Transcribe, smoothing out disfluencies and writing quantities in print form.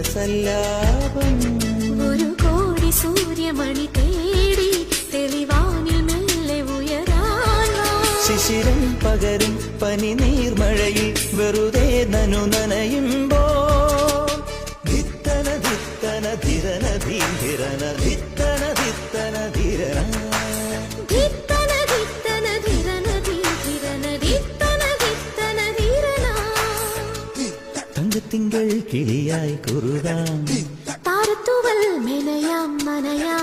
സ്വരസല്ലാപം ഒരു കോടി സൂര്യമണി തേടി തെളിവാനിൽ മെല്ലെ ഉയരാൻ ശിശിരം പകരും പനി നീർമഴയിൽ വെറുതെ നനു നനയുമ്പോ ധിത്തന ധിത്തന ധിരന ധീരന ധിത്തന ധിത്തന ധിരന ധിത്തന ധിത്തന ധിരന ധിരന ധിത്തന ധിത്തന ധിരന തങ്കത്തിങ്കൾ കിളിയായി കുറുകാം താരത്തുവൽ മെനയാം മനയാം